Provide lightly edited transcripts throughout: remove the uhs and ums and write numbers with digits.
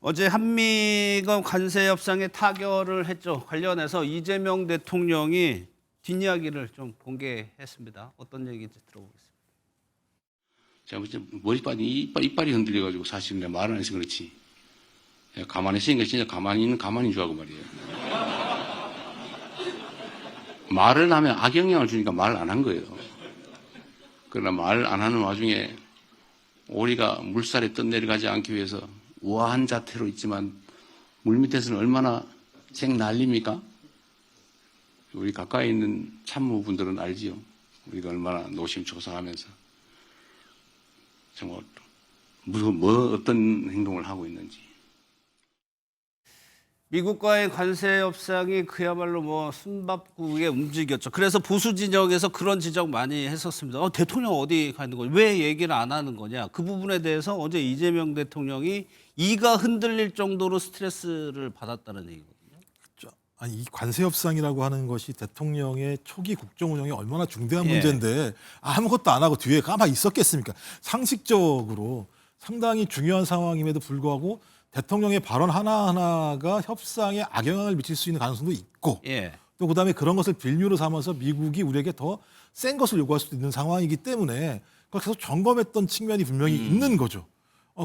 어제 한미 간 관세 협상에 타결을 했죠. 관련해서 이재명 대통령이 뒷이야기를 좀 공개했습니다. 어떤 얘기인지 들어보겠습니다. 제가 머리빨이 이빨이 흔들려가지고 사실 내가 말을 안 해서 그렇지. 내가 가만히 있으니까 진짜 가만히 줄 알고 말이에요. 말을 하면 악영향을 주니까 말을 안 한 거예요. 그러나 말 안 하는 와중에 오리가 물살에 떠내려가지 않기 위해서 우아한 자태로 있지만 물밑에서는 얼마나 생 난립니까? 우리 가까이 있는 참모분들은 알지요. 우리가 얼마나 노심초사하면서 정말 어떤 행동을 하고 있는지. 미국과의 관세 협상이 그야말로 숨바꾸게 움직였죠. 그래서 보수 진영에서 그런 지적 많이 했었습니다. 대통령 어디 가 있는 거냐? 왜 얘기를 안 하는 거냐? 그 부분에 대해서 어제 이재명 대통령이 이가 흔들릴 정도로 스트레스를 받았다는 얘기거든요. 그렇죠. 아니, 이 관세 협상이라고 하는 것이 대통령의 초기 국정 운영에 얼마나 중대한 문제인데 아무것도 안 하고 뒤에 가만히 있었겠습니까? 상식적으로 상당히 중요한 상황임에도 불구하고 대통령의 발언 하나하나가 협상에 악영향을 미칠 수 있는 가능성도 있고 또 그다음에 그런 것을 빌미로 삼아서 미국이 우리에게 더 센 것을 요구할 수도 있는 상황이기 때문에 그걸 계속 점검했던 측면이 분명히 있는 거죠.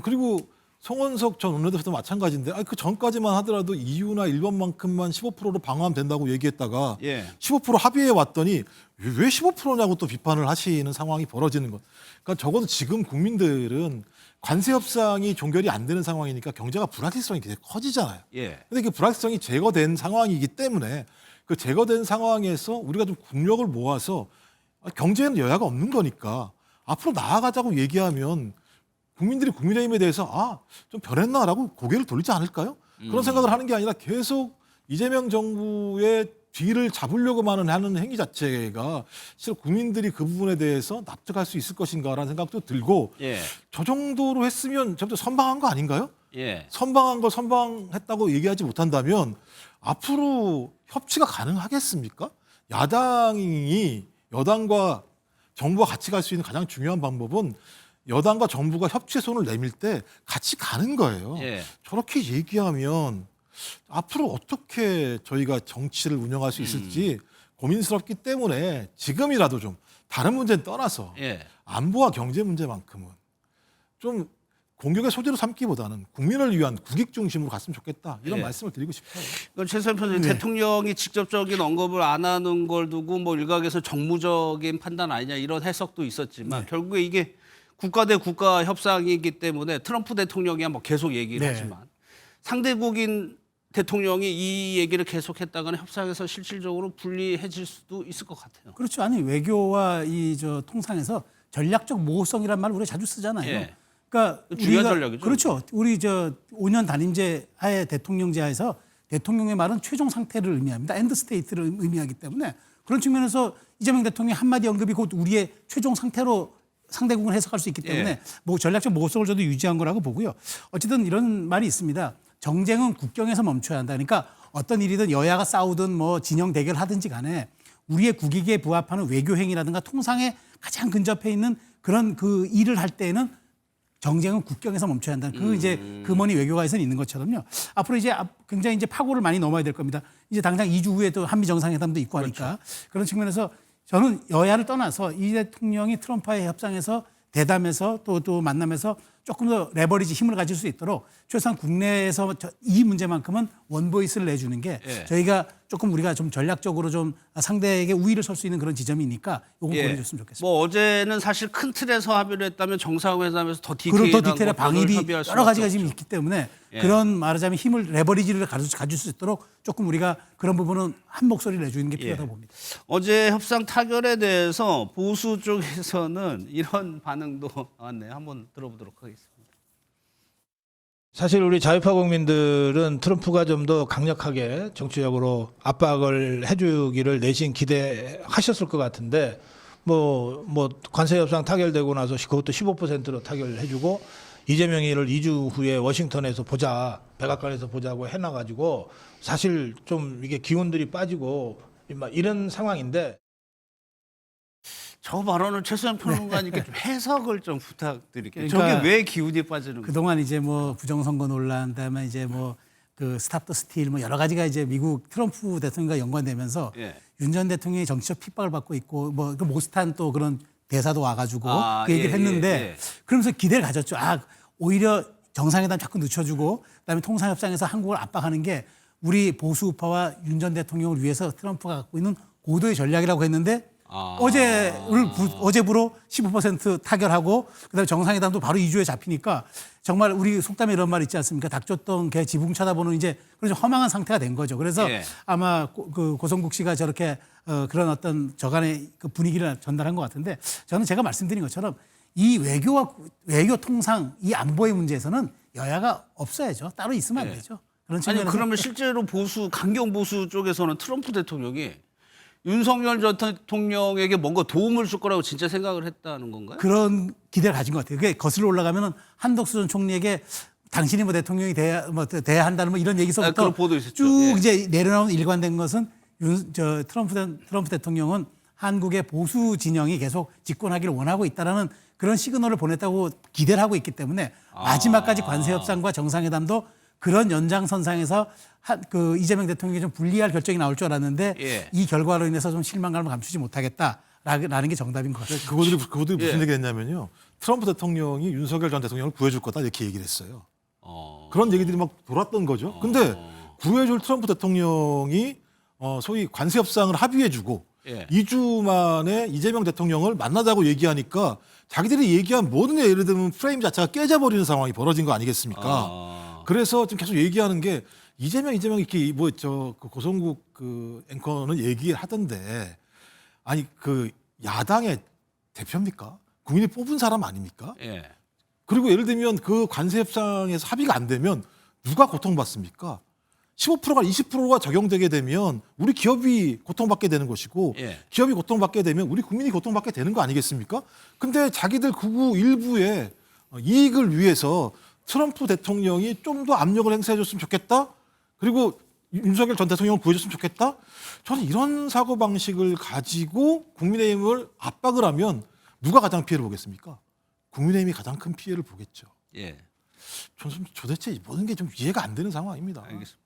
그리고 송원석 전 원내대표도 마찬가지인데 그 전까지만 하더라도 EU나 일본만큼만 15%로 방어하면 얘기했다가 15% 합의해 왔더니 왜 15%냐고 또 비판을 하시는 상황이 벌어지는 것. 그러니까 적어도 지금 국민들은 관세 협상이 종결이 안 되는 상황이니까 경제가 불확실성이 굉장히 커지잖아요. 근데 그 불확실성이 제거된 상황이기 때문에 그 제거된 상황에서 우리가 좀 국력을 모아서 경제에는 여야가 없는 거니까 앞으로 나아가자고 얘기하면 국민들이 국민의힘에 대해서 좀 변했나라고 고개를 돌리지 않을까요? 그런 생각을 하는 게 아니라 계속 이재명 정부의 뒤를 잡으려고만 하는 행위 자체가 실제 국민들이 그 부분에 대해서 납득할 수 있을 것인가라는 생각도 들고 저 정도로 했으면 저부터 선방한 거 아닌가요? 선방한 걸 선방했다고 얘기하지 못한다면 앞으로 협치가 가능하겠습니까? 야당이 여당과 정부가 같이 갈 수 있는 가장 중요한 방법은 여당과 정부가 협치의 손을 내밀 때 같이 가는 거예요. 저렇게 얘기하면 앞으로 어떻게 저희가 정치를 운영할 수 있을지 고민스럽기 때문에 지금이라도 좀 다른 문제는 떠나서 안보와 경제 문제만큼은 좀 공격의 소재로 삼기보다는 국민을 위한 국익 중심으로 갔으면 좋겠다. 이런 말씀을 드리고 싶어요. 최소한 대통령이 직접적인 언급을 안 하는 걸 두고 일각에서 정무적인 판단 아니냐 이런 해석도 있었지만 결국에 이게 국가 대 국가 협상이기 때문에 트럼프 대통령이 계속 얘기를 하지만 상대국인 대통령이 이 얘기를 계속했다가는 협상에서 실질적으로 불리해질 수도 있을 것 같아요. 그렇죠. 아니 외교와 통상에서 전략적 모호성이란 말을 우리가 자주 쓰잖아요. 그러니까 중요한 전략이죠. 그렇죠. 우리 5년 단임제 하에 대통령제 하에서 대통령의 말은 최종 상태를 의미합니다. 엔드 스테이트를 의미하기 때문에 그런 측면에서 이재명 대통령의 한마디 언급이 곧 우리의 최종 상태로 상대국을 해석할 수 있기 때문에 전략적 모호성을 저도 유지한 거라고 보고요. 어쨌든 이런 말이 있습니다. 정쟁은 국경에서 멈춰야 한다. 그러니까 어떤 일이든 여야가 싸우든 진영 대결하든지 간에 우리의 국익에 부합하는 외교 행위라든가 통상에 가장 근접해 있는 그런 그 일을 할 때에는 정쟁은 국경에서 멈춰야 한다. 금원이 외교가에서는 있는 것처럼요. 앞으로 굉장히 파고를 많이 넘어야 될 겁니다. 이제 당장 2주 후에 또 한미 정상회담도 있고 하니까 그런 측면에서 저는 여야를 떠나서 이 대통령이 트럼프와의 협상에서 대담해서 또 만남에서 조금 더 레버리지 힘을 가질 수 있도록 최소한 국내에서 이 문제만큼은 원보이스를 내주는 게 저희가 조금 우리가 좀 전략적으로 좀 상대에게 우위를 설 수 있는 그런 지점이니까 이건 보내줬으면 좋겠습니다. 어제는 사실 큰 틀에서 합의를 했다면 정상회담에서 더 디테일한 방일이 여러 가지가 지금 있기 때문에 그런 말하자면 힘을 레버리지를 가질 수 있도록 조금 우리가 그런 부분은 한 목소리를 내주는 게 필요하다고 봅니다. 어제 협상 타결에 대해서 보수 쪽에서는 이런 반응도 나왔네요. 한번 들어보도록 하겠습니다. 사실 우리 자유파 국민들은 트럼프가 좀 더 강력하게 정치적으로 압박을 해주기를 내심 기대하셨을 것 같은데 관세 협상 타결되고 나서 그것도 15%로 타결해주고 이재명이를 2주 후에 워싱턴에서 보자, 백악관에서 보자고 해놔가지고 사실 좀 이게 기운들이 빠지고 이런 상황인데. 저 발언을 최소한 평론가님께 좀 해석을 좀 부탁드릴게요. 그러니까 저게 왜 기운이 빠지는 거예요? 그동안 이제 뭐 부정선거 논란, 그다음에 이제 뭐 그 스탑 더 스틸 뭐 여러 가지가 이제 미국 트럼프 대통령과 연관되면서 예. 윤 전 대통령이 정치적 핍박을 받고 있고 뭐 그 모스탄 또 그런 대사도 와가지고 아, 그 얘기를 예, 했는데 예. 그러면서 기대를 가졌죠. 아 오히려 정상회담 자꾸 늦춰주고 그다음에 통상협상에서 한국을 압박하는 게 우리 보수 우파와 윤 전 대통령을 위해서 트럼프가 갖고 있는 고도의 전략이라고 했는데 아. 어제부로 15% 타결하고 그다음에 정상회담도 바로 2주에 잡히니까 정말 우리 속담에 이런 말 있지 않습니까? 닭 줬던 개 지붕 쳐다보는 이제 그런 허망한 상태가 된 거죠. 그래서 예. 아마 그 고성국 씨가 저렇게 그런 어떤 저간의 그 분위기를 전달한 것 같은데 저는 제가 말씀드린 것처럼 이 외교 통상 이 안보의 문제에서는 여야가 없어야죠. 따로 있으면 안 되죠. 그런 아니 측면에서 그러면 실제로 강경 보수 쪽에서는 트럼프 대통령이 윤석열 전 대통령에게 뭔가 도움을 줄 거라고 진짜 생각을 했다는 건가요? 그런 기대를 가진 것 같아요. 그게 거슬러 올라가면은 한덕수 전 총리에게 당신이 뭐 대통령이 돼야 한다는 뭐 이런 아, 얘기서부터 그런 보도 있었죠. 쭉 예. 이제 내려나온 일관된 것은 트럼프 대통령은 한국의 보수 진영이 계속 집권하기를 원하고 있다라는 그런 시그널을 보냈다고 기대를 하고 있기 때문에 마지막까지 관세 협상과 정상회담도 그런 연장선상에서 그 이재명 대통령이 좀 불리할 결정이 나올 줄 알았는데 예. 이 결과로 인해서 좀 실망감을 감추지 못하겠다라는 게 정답인 것 같아요. 그것들이 무슨 예. 얘기 했냐면요. 트럼프 대통령이 윤석열 전 대통령을 구해줄 거다 이렇게 얘기를 했어요. 어. 그런 얘기들이 막 돌았던 거죠. 근데 구해줄 트럼프 대통령이 소위 관세 협상을 합의해주고 예. 2주 만에 이재명 대통령을 만나자고 얘기하니까 자기들이 얘기한 모든 예를 들면 프레임 자체가 깨져버리는 상황이 벌어진 거 아니겠습니까? 그래서 지금 계속 얘기하는 게 이재명 이렇게 그 고성국 그 앵커는 얘기하던데 아니 그 야당의 대표입니까? 국민이 뽑은 사람 아닙니까? 예. 그리고 예를 들면 그 관세 협상에서 합의가 안 되면 누가 고통받습니까? 15%가 20%가 적용되게 되면 우리 기업이 고통받게 되는 것이고 예. 기업이 고통받게 되면 우리 국민이 고통받게 되는 거 아니겠습니까? 근데 자기들 극우 일부의 이익을 위해서 트럼프 대통령이 좀 더 압력을 행사해 줬으면 좋겠다. 그리고 윤석열 전 대통령을 구해줬으면 좋겠다. 저는 이런 사고방식을 가지고 국민의힘을 압박을 하면 누가 가장 피해를 보겠습니까? 국민의힘이 가장 큰 피해를 보겠죠. 예. 저는 도대체 모든 게 좀 이해가 안 되는 상황입니다. 알겠습니다.